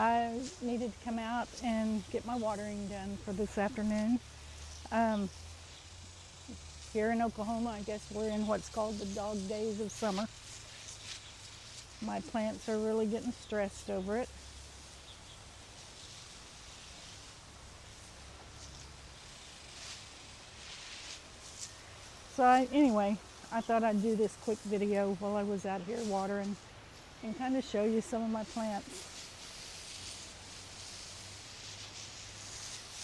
I needed to come out and get my watering done for this afternoon. Um, Here in Oklahoma, I guess we're in what's called the dog days of summer. My plants are really getting stressed over it. So anyway, I thought I'd do this quick video while I was out here watering and kind of show you some of my plants.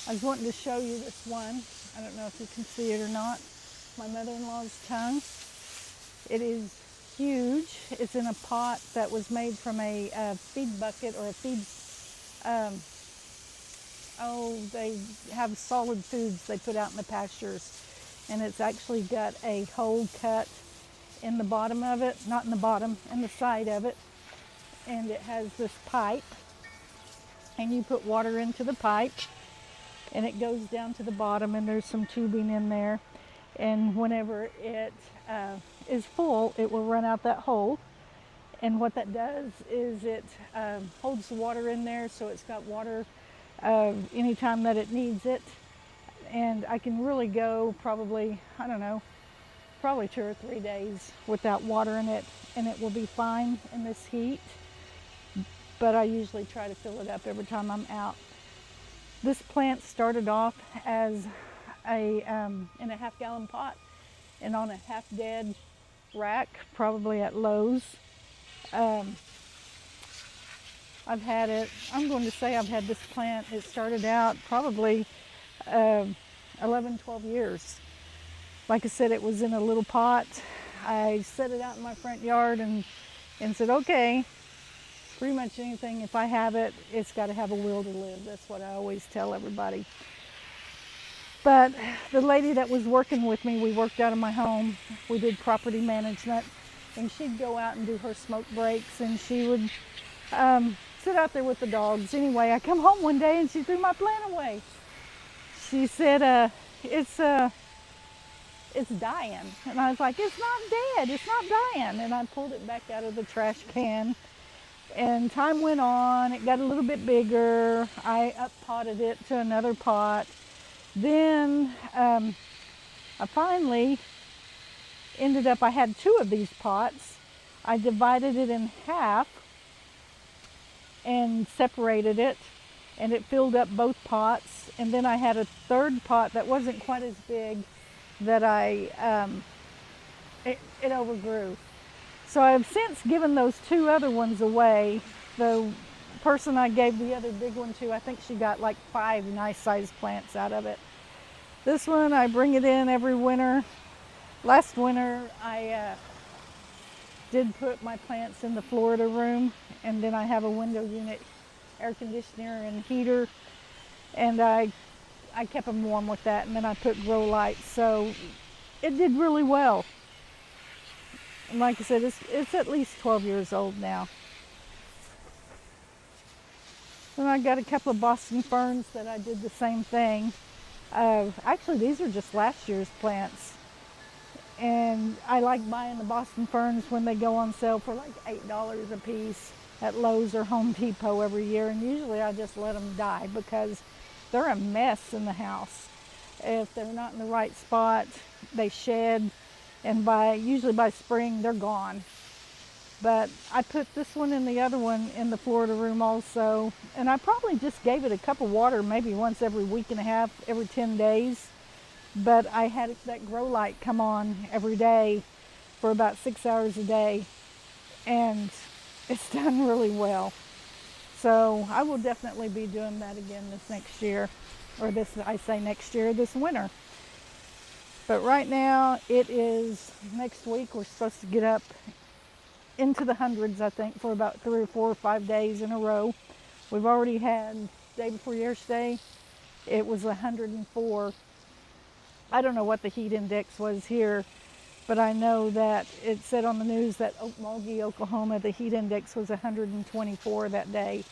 I was wanting to show you this one. I don't know if you can see it or not. My mother-in-law's tongue. It is huge. It's in a pot that was made from a feed bucket or a feed, they have solid foods they put out in the pastures. And it's actually got a hole cut in the bottom of it, not in the bottom, in the side of it. And it has this pipe. And you put water into the pipe and it goes down to the bottom, and there's some tubing in there. And whenever it is full, it will run out that hole. And what that does is it holds the water in there, so it's got water anytime that it needs it. And I can really go probably, I don't know, probably 2 or 3 days without watering it, and it will be fine in this heat. But I usually try to fill it up every time I'm out. This plant started off as in a half-gallon pot and on a half-dead rack, probably at Lowe's. I've had it, I'm going to say I've had this plant, it started out probably 11, 12 years. Like I said, it was in a little pot. I set it out in my front yard and said, okay, pretty much anything, if I have it, it's got to have a will to live. That's what I always tell everybody. But the lady that was working with me, we worked out of my home. We did property management, and she'd go out and do her smoke breaks, and she would sit out there with the dogs. Anyway, I come home one day and she threw my plant away. She said, it's dying. And I was like, it's not dead, it's not dying. And I pulled it back out of the trash can. And time went on, it got a little bit bigger. I up-potted it to another pot. Then I finally ended up, I had 2 of these pots. I divided it in half and separated it, and it filled up both pots. And then I had a third pot that wasn't quite as big that it overgrew. So I've since given those 2 other ones away. The person I gave the other big one to, I think she got like 5 nice sized plants out of it. This one, I bring it in every winter. Last winter, I did put my plants in the Florida room, and then I have a window unit, air conditioner and heater, and I kept them warm with that, and then I put grow lights, so it did really well. And like I said, it's at least 12 years old now. Then I got a couple of Boston ferns that I did the same thing. Actually, these are just last year's plants. And I like buying the Boston ferns when they go on sale for like $8 a piece at Lowe's or Home Depot every year. And usually I just let them die because they're a mess in the house. If they're not in the right spot, they shed. And usually by spring, they're gone. But I put this one and the other one in the Florida room also. And I probably just gave it a cup of water maybe once every week and a half, every 10 days. But I had that grow light come on every day for about 6 hours a day. And it's done really well. So I will definitely be doing that again this next year. Or this winter. But right now, it is next week. We're supposed to get up into the hundreds, I think, for about 3 or 4 or 5 days in a row. We've already had, day before yesterday, it was 104. I don't know what the heat index was here, but I know that it said on the news that Okmulgee, Oklahoma, the heat index was 124 that day.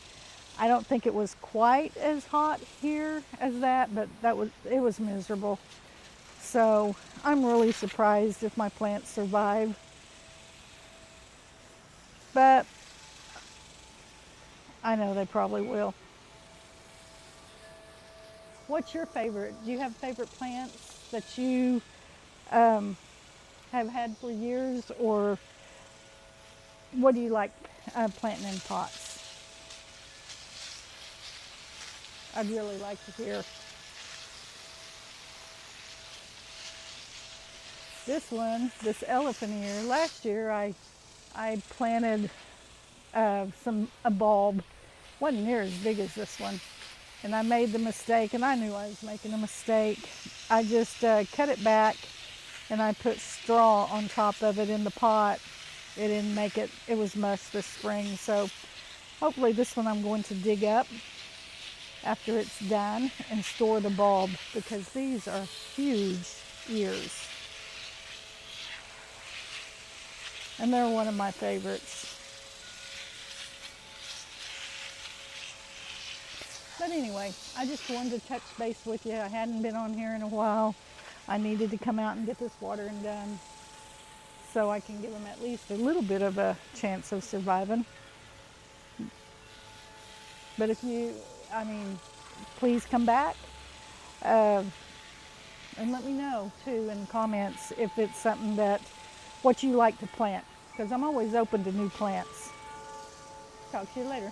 I don't think it was quite as hot here as that, but it was miserable. So I'm really surprised if my plants survive. But I know they probably will. What's your favorite? Do you have favorite plants that you have had for years, or what do you like planting in pots? I'd really like to hear. This one, this elephant ear, last year I planted a bulb. Wasn't near as big as this one. And I made the mistake, and I knew I was making a mistake. I just cut it back and I put straw on top of it in the pot. It didn't make it, it was mush this spring. So hopefully this one I'm going to dig up after it's done and store the bulb, because these are huge ears. And they're one of my favorites. But anyway, I just wanted to touch base with you. I hadn't been on here in a while. I needed to come out and get this watering done so I can give them at least a little bit of a chance of surviving. But if you, please come back and let me know too in the comments if it's something that, what you like to plant, because I'm always open to new plants. Talk to you later.